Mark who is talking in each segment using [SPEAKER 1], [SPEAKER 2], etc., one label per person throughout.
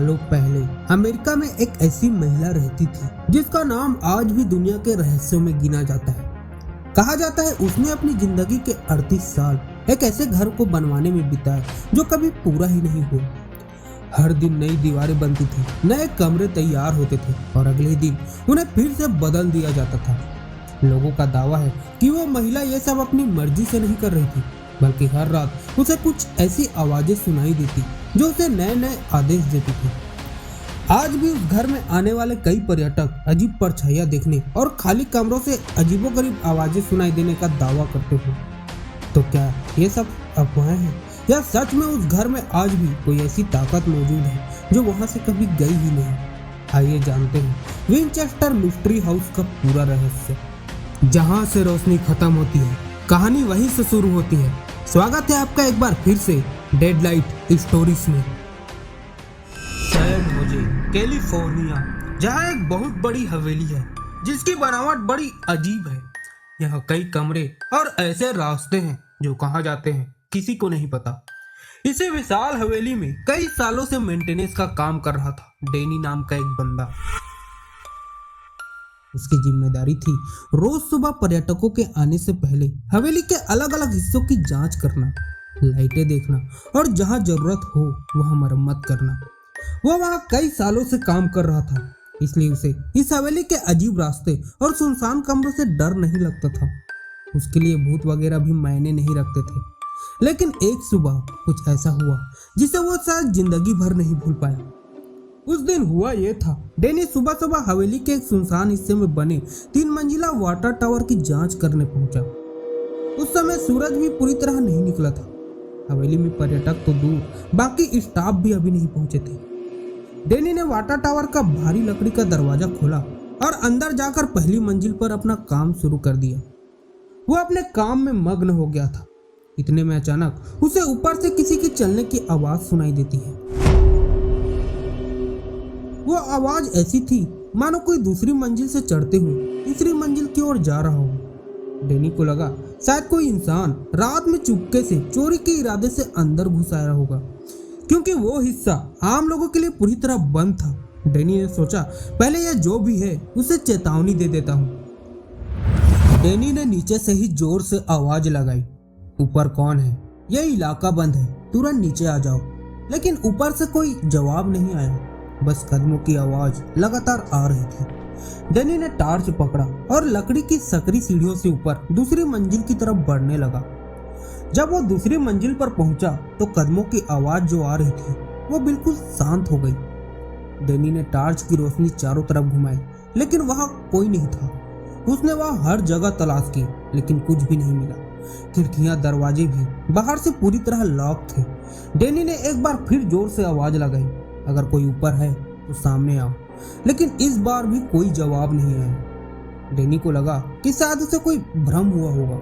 [SPEAKER 1] सालों पहले अमेरिका में एक ऐसी महिला रहती थी जिसका नाम आज भी दुनिया के रहस्यों में गिना जाता है। कहा जाता है उसने अपनी जिंदगी के 38 साल एक ऐसे घर को बनवाने में बिताए जो कभी पूरा ही नहीं हुआ। हर दिन नई दीवारें बनती थी, नए कमरे तैयार होते थे और अगले दिन उन्हें फिर से बदल दिया जाता था। लोगों का दावा है कि वो महिला ये सब अपनी मर्जी से नहीं कर रही थी, बल्कि हर रात उसे कुछ ऐसी आवाजें सुनाई देती जो उसे नए नए आदेश देती थी। आज भी उस घर में आने वाले कई पर्यटक अजीब परछाइयां देखने और खाली कमरों से अजीबोगरीब आवाजें सुनाई देने का दावा करते हैं। तो क्या ये सब अफवाहें हैं या सच में उस घर में आज भी कोई ऐसी ताकत मौजूद है जो वहां से कभी गई ही नहीं? आइए जानते हैं विंचेस्टर मिस्ट्री हाउस का पूरा रहस्य। जहां से रोशनी खत्म होती है, कहानी वहीं से शुरू होती है। स्वागत है आपका एक बार फिर से डेडलाइट स्टोरीज में। सैन जोसे, कैलिफोर्निया, जहां एक बहुत बड़ी हवेली है जिसकी बनावट बड़ी अजीब है। यहाँ कई कमरे और ऐसे रास्ते हैं जो कहाँ जाते हैं किसी को नहीं पता। इसी विशाल हवेली में कई सालों से मेंटेनेंस का काम कर रहा था डेनी नाम का एक बंदा। उसकी जिम्मेदारी थी रोज सुबह पर्यटकों के आने से पहले हवेली के अलग अलग हिस्सों की जांच करना, लाइटें देखना और जहां जरूरत हो वहां मरम्मत करना। वो वहां कई सालों से काम कर रहा था, इसलिए उसे इस हवेली के अजीब रास्ते और सुनसान कमरों से डर नहीं लगता था। उसके लिए भूत वगैरह भी मायने नहीं रखते थे। लेकिन एक सुबह कुछ ऐसा हुआ जिसे वो शायद जिंदगी भर नहीं भूल पाया। उस दिन हुआ ये था, डेनी सुबह सुबह हवेली के एक सुनसान हिस्से में बने 3 मंजिला वाटर टावर की जांच करने पहुंचा। उस समय सूरज भी पूरी तरह नहीं निकला था। हवेली में पर्यटक तो दूर, बाकी स्टाफ भी अभी नहीं पहुंचे थे। डेनी ने वाटर टावर का भारी लकड़ी का दरवाजा खोला और अंदर जाकर पहली मंजिल पर अपना काम शुरू कर दिया। वो अपने काम में मग्न हो गया था। इतने में अचानक उसे ऊपर से किसी के चलने की आवाज सुनाई देती है। वो आवाज ऐसी थी मानो कोई दूसरी मंजिल से चढ़ते हुए तीसरी मंजिल की ओर जा रहा हो। डेनी को लगा शायद कोई इंसान रात में चुपके से चोरी के इरादे से अंदर घुस आया होगा, क्योंकि वो हिस्सा आम लोगों के लिए पूरी तरह बंद था। डेनी ने सोचा पहले यह जो भी है उसे चेतावनी दे देता हूँ। डेनी ने नीचे से ही जोर से आवाज लगाई, ऊपर कौन है? यह इलाका बंद है, तुरंत नीचे आ जाओ। लेकिन ऊपर से कोई जवाब नहीं आया, बस कदमों की आवाज लगातार आ रही थी। डेनी ने टॉर्च पकड़ा और लकड़ी की सकरी सीढ़ियों से ऊपर दूसरी मंजिल की तरफ बढ़ने लगा। जब वो दूसरी मंजिल पर पहुंचा तो कदमों की आवाज जो आ रही थी वो बिल्कुल शांत हो गई। डेनी ने टॉर्च की रोशनी चारों तरफ घुमाई, लेकिन वहां कोई नहीं था। उसने वहां हर जगह तलाश की, लेकिन कुछ भी नहीं मिला। खिड़कियां, दरवाजे भी बाहर से पूरी तरह लॉक थे। डेनी ने एक बार फिर जोर से आवाज लगाई, अगर कोई ऊपर है तो सामने आओ। लेकिन इस बार भी कोई जवाब नहीं आया। डेनी को लगा कि शायद उसे कोई भ्रम हुआ होगा।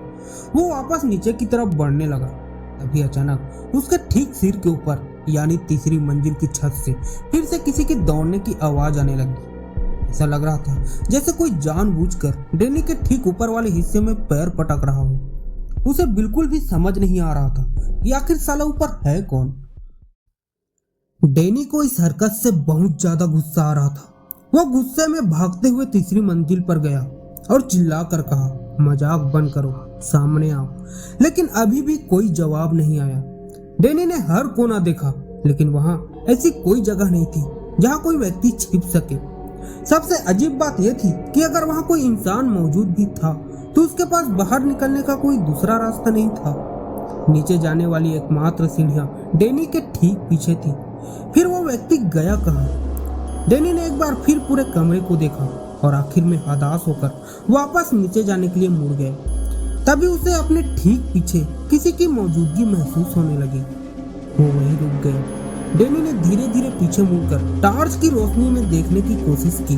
[SPEAKER 1] वो वापस नीचे की तरफ बढ़ने लगा। तभी अचानक उसके ठीक सिर के ऊपर यानी तीसरी मंजिल की छत से फिर से किसी की दौड़ने की आवाज आने लगी। ऐसा लग रहा था जैसे कोई जानबूझकर डेनी के ठीक ऊपर वाले हिस्से में पैर पटक रहा हो। उसे बिल्कुल भी समझ नहीं आ रहा था कि आखिर साला ऊपर है कौन। डेनी को इस हरकत से बहुत ज्यादा गुस्सा आ रहा था। वो गुस्से में भागते हुए तीसरी मंजिल पर गया और चिल्लाकर कहा, मजाक बंद करो, सामने आओ। लेकिन अभी भी कोई जवाब नहीं आया। डेनी ने हर कोना देखा, लेकिन वहां ऐसी कोई जगह नहीं थी जहां कोई व्यक्ति छिप सके। सबसे अजीब बात यह थी कि अगर वहां कोई इंसान मौजूद भी था तो उसके पास बाहर निकलने का कोई दूसरा रास्ता नहीं था। नीचे जाने वाली एकमात्र सीढ़ियां डेनी के ठीक पीछे थी। फिर वो व्यक्ति गया कहाँ? डेनी ने एक बार फिर पूरे कमरे को देखा और आखिर में हताश होकर वापस नीचे जाने के लिए मुड़ गए। तभी उसे अपने ठीक पीछे किसी की मौजूदगी महसूस होने लगी। वो वहीं रुक गया। डेनी ने धीरे धीरे पीछे मुड़कर टॉर्च की रोशनी में देखने की कोशिश की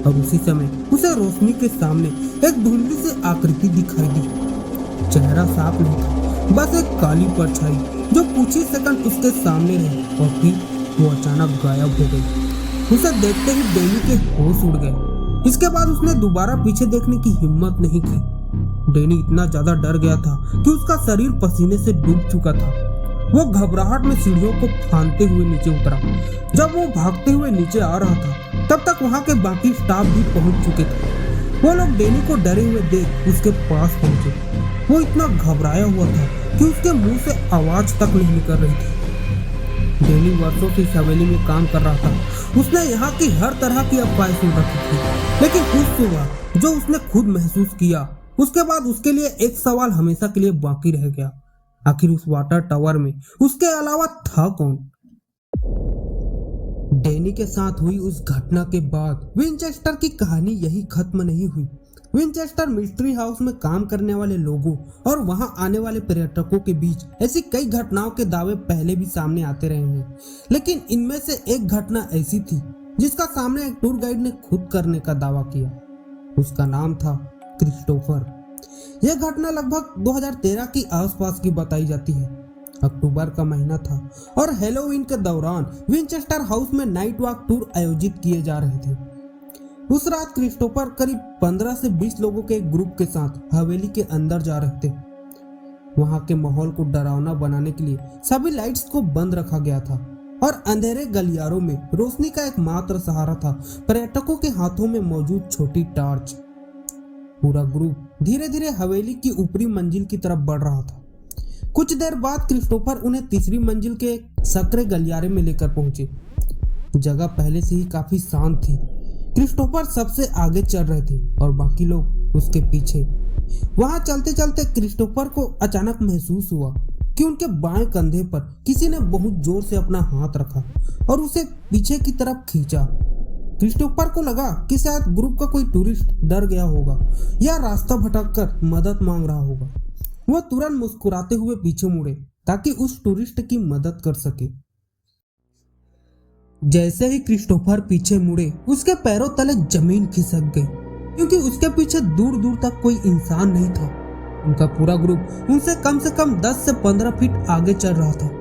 [SPEAKER 1] और उसी समय उसे रोशनी के सामने एक धुंधली सी आकृति दिखाई दी। चेहरा साफ नहीं था, बस एक काली परछाई जो कुछ ही सेकंड उसके सामने रही और फिर वो अचानक गायब हो गई। उसे देखते ही डेनी के होश उड़ गए। इसके बाद उसने दोबारा पीछे देखने की हिम्मत नहीं की। डेनी इतना ज्यादा डर गया था कि उसका शरीर पसीने से डूब चुका था। वो घबराहट में सीढ़ियों को फांदते हुए नीचे उतरा। जब वो भागते हुए नीचे आ रहा था तब तक वहाँ के बाकी स्टाफ भी पहुँच चुके थे। वो लोग डैनी को डरे हुए देख उसके पास पहुंचे। वो इतना घबराया हुआ था कि उसके मुंह से आवाज तक नहीं निकल रही थी। डैनी वर्षों से इस हवेली में काम कर रहा था। उसने यहाँ की हर तरह की अफवाहें सुन रखी थी, लेकिन उस सुबह जो उसने खुद महसूस किया, उसके बाद उसके लिए एक सवाल हमेशा के लिए बाकी रह गया। आखिर उस वाटर टावर में उसके अलावा था कौन? डैनी के साथ हुई उस घटना के बाद विंचेस्टर की कहानी यही खत्म नहीं हुई। विंचेस्टर मिस्ट्री हाउस में काम करने वाले लोगों और वहां आने वाले पर्यटकों के बीच ऐसी कई घटनाओं के दावे पहले भी सामने आते रहे हैं, लेकिन इनमें से एक घटना ऐसी थी जिसका सामने एक टूर गाइड ने खुद करने का दावा किया। उसका नाम था क्रिस्टोफर। यह घटना लगभग 2013 की आसपास की बताई जाती है। अक्टूबर का महीना था और हैलोवीन के दौरान विंचेस्टर हाउस में नाइट वॉक टूर आयोजित किए जा रहे थे। उस रात क्रिस्टोफर करीब 15 से 20 लोगों के एक ग्रुप के साथ हवेली के अंदर जा रहे थे। वहां के माहौल को डरावना बनाने के लिए सभी लाइट्स को बंद रखा गया था और अंधेरे गलियारों में रोशनी का एकमात्र सहारा था पर्यटकों के हाथों में मौजूद छोटी टॉर्च। पूरा ग्रुप धीरे धीरे हवेली की ऊपरी मंजिल की तरफ बढ़ रहा था। कुछ देर बाद क्रिस्टोफर उन्हें तीसरी मंजिल के सकरे गलियारे में लेकर पहुंचे। जगह पहले से ही काफी शांत थी। क्रिस्टोफर सबसे आगे चल रहे थे और बाकी लोग उसके पीछे। वहां चलते चलते क्रिस्टोफर को अचानक महसूस हुआ कि उनके बाएं कंधे पर किसी ने बहुत जोर से अपना हाथ रखा और उसे पीछे की तरफ खींचा। क्रिस्टोफर को लगा कि शायद ग्रुप का कोई टूरिस्ट डर गया होगा या रास्ता भटककर मदद मांग रहा होगा। वह तुरंत मुस्कुराते हुए पीछे मुड़े ताकि उस टूरिस्ट की मदद कर सके। जैसे ही क्रिस्टोफर पीछे मुड़े, उसके पैरों तले जमीन खिसक गई, क्योंकि उसके पीछे दूर दूर तक कोई इंसान नहीं था। उनका पूरा ग्रुप उनसे कम 10 से 15 फीट आगे चल रहा था।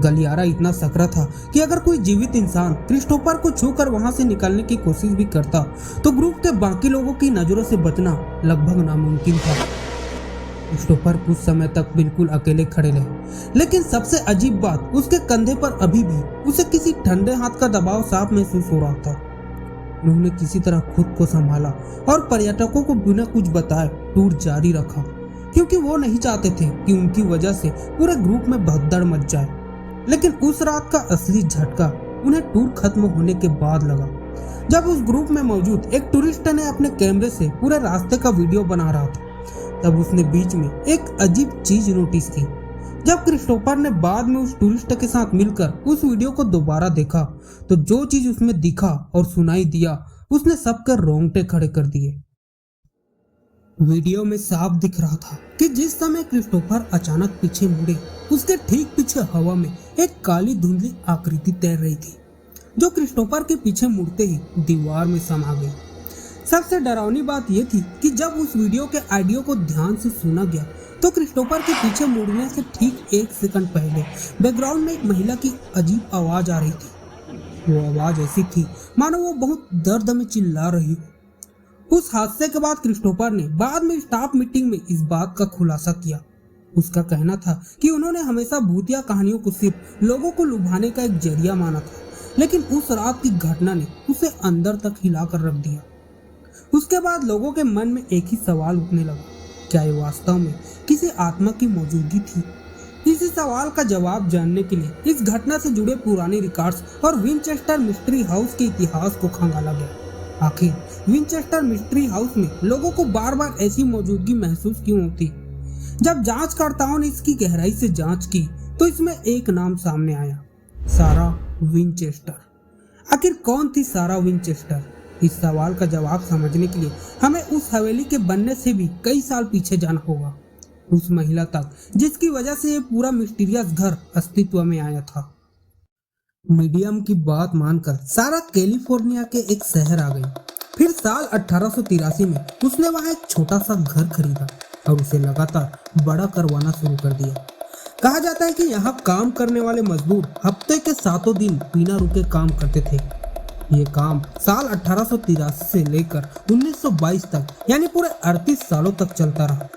[SPEAKER 1] गलियारा इतना सकरा था कि अगर कोई जीवित इंसान क्रिस्टोफर को छूकर वहां से निकलने की कोशिश भी करता तो ग्रुप के बाकी लोगों की नजरों से बचना लगभग नामुमकिन था। क्रिस्टोफर कुछ समय तक बिल्कुल अकेले खड़े रहे, लेकिन सबसे अजीब बात, उसके कंधे पर अभी भी उसे किसी ठंडे हाथ का दबाव साफ महसूस हो रहा था। उन्होंने किसी तरह खुद को संभाला और पर्यटकों को बिना कुछ बताए टूर जारी रखा, क्योंकि वो नहीं चाहते थे कि उनकी वजह से पूरे ग्रुप में भगदड़ मच जाए। लेकिन उस रात का असली झटका उन्हें टूर खत्म होने के बाद लगा, जब उस ग्रुप में मौजूद एक टूरिस्ट ने अपने कैमरे से पूरे रास्ते का वीडियो बना रहा था। तब उसने बीच में एक अजीब चीज नोटिस की। जब क्रिस्टोफर ने बाद में उस टूरिस्ट के साथ मिलकर उस वीडियो को दोबारा देखा तो जो चीज उसमें दिखा और सुनाई दिया उसने सबके रोंगटे खड़े कर दिए। वीडियो में साफ दिख रहा था कि जिस समय क्रिस्टोफर अचानक पीछे मुड़े, उसके ठीक पीछे हवा में एक काली धुंधली आकृति तैर रही थी, जो क्रिस्टोफर के पीछे मुड़ते ही दीवार में समा गई। सबसे डरावनी बात यह थी कि जब उस वीडियो के ऑडियो को ध्यान से सुना गया तो क्रिस्टोफर के पीछे मुड़ने से ठीक 1 सेकंड पहले बैकग्राउंड में एक महिला की अजीब आवाज आ रही थी। वो आवाज ऐसी थी मानो वो बहुत दर्द में चिल्ला रही हो। उस हादसे के बाद क्रिस्टोफर ने बाद में स्टाफ मीटिंग में इस बात का खुलासा किया। उसका कहना था कि उन्होंने हमेशा भूतिया कहानियों को सिर्फ लोगों को लुभाने का एक जरिया माना था, लेकिन उस रात की घटना ने उसे अंदर तक हिला कर रख दिया। उसके बाद लोगों के मन में एक ही सवाल उठने लगा, क्या ये वास्तव में किसी आत्मा की मौजूदगी थी? इसी सवाल का जवाब जानने के लिए इस घटना से जुड़े पुराने रिकॉर्ड्स और विंचेस्टर मिस्ट्री हाउस के इतिहास को खंगाला गया। आखिर विंचेस्टर मिस्ट्री हाउस में लोगों को बार बार ऐसी मौजूदगी महसूस क्यों होती? जब जांचकर्ताओं ने इसकी गहराई से जांच की तो इसमें एक नाम सामने आया, सारा विंचेस्टर। आखिर कौन थी सारा विंचेस्टर? इस सवाल का जवाब समझने के लिए हमें उस हवेली के बनने से भी कई साल पीछे जाना होगा, उस महिला तक जिसकी वजह से ये पूरा मिस्टीरियस घर अस्तित्व में आया था। मीडियम की बात मानकर सारा कैलिफोर्निया के एक शहर आ गई। फिर साल 1883 में उसने वहां एक छोटा सा घर खरीदा और उसे लगातार बड़ा करवाना शुरू कर दिया। कहा जाता है कि यहाँ काम करने वाले मजदूर हफ्ते के 7 दिन बिना रुके काम करते थे। ये काम साल 1883 से लेकर 1922 तक, यानी पूरे 38 सालों तक चलता रहा।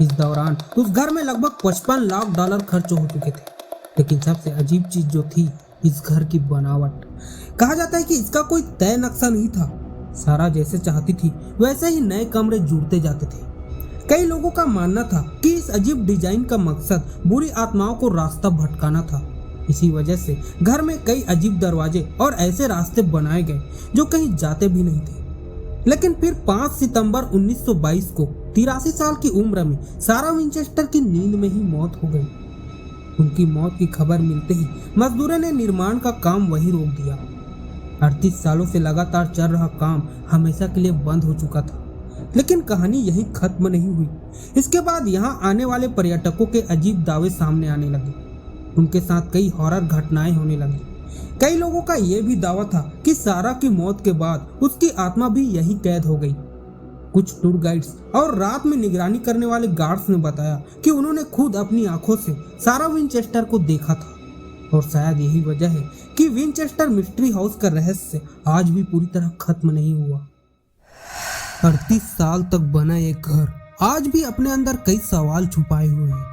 [SPEAKER 1] इस दौरान उस घर में लगभग $55 लाख खर्च हो चुके थे। लेकिन सबसे अजीब चीज जो थी इस घर की बनावट। कहा जाता है कि इसका कोई तय नक्शा नहीं था। सारा जैसे चाहती थी वैसे ही नए कमरे जुड़ते जाते थे। कई लोगों का मानना था कि इस अजीब डिजाइन का मकसद बुरी आत्माओं को रास्ता भटकाना था। इसी वजह से घर में कई अजीब दरवाजे और ऐसे रास्ते बनाए गए जो कहीं जाते भी नहीं थे। लेकिन फिर 5 सितंबर 1922 को 83 साल की उम्र में सारा विंचेस्टर की नींद में ही मौत हो गई। उनकी मौत की खबर मिलते ही मजदूरों ने निर्माण का काम वहीं रोक दिया। 38 सालों से लगातार चल रहा काम हमेशा के लिए बंद हो चुका था। लेकिन कहानी यही खत्म नहीं हुई। इसके बाद यहाँ आने वाले पर्यटकों के अजीब दावे सामने आने लगे। उनके साथ कई हॉरर घटनाएं होने लगी। कई लोगों का यह भी दावा था कि सारा की मौत के बाद उसकी आत्मा भी यही कैद हो गई। कुछ टूर गाइड्स और रात में निगरानी करने वाले गार्ड्स ने बताया कि उन्होंने खुद अपनी आंखों से सारा विंचेस्टर को देखा था। और शायद यही वजह है कि विंचेस्टर मिस्ट्री हाउस का रहस्य आज भी पूरी तरह खत्म नहीं हुआ। 38 साल तक बना एक घर आज भी अपने अंदर कई सवाल छुपाए हुए हैं।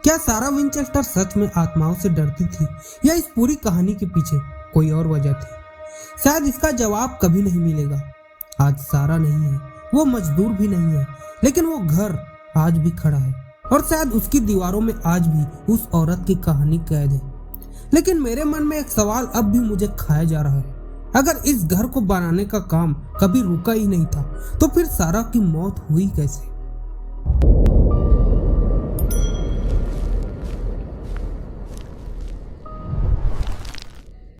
[SPEAKER 1] क्या सारा विंचेस्टर सच में आत्माओं से डरती थी या इस पूरी कहानी के पीछे कोई और वजह थी? शायद इसका जवाब कभी नहीं मिलेगा। आज सारा नहीं है, वो मजदूर भी नहीं है, लेकिन वो घर आज भी खड़ा है और शायद उसकी दीवारों में आज भी उस औरत की कहानी कैद है। लेकिन मेरे मन में एक सवाल अब भी मुझे खाया जा रहा है। अगर इस घर को बनाने का काम कभी रुका ही नहीं था तो फिर सारा की मौत हुई कैसे?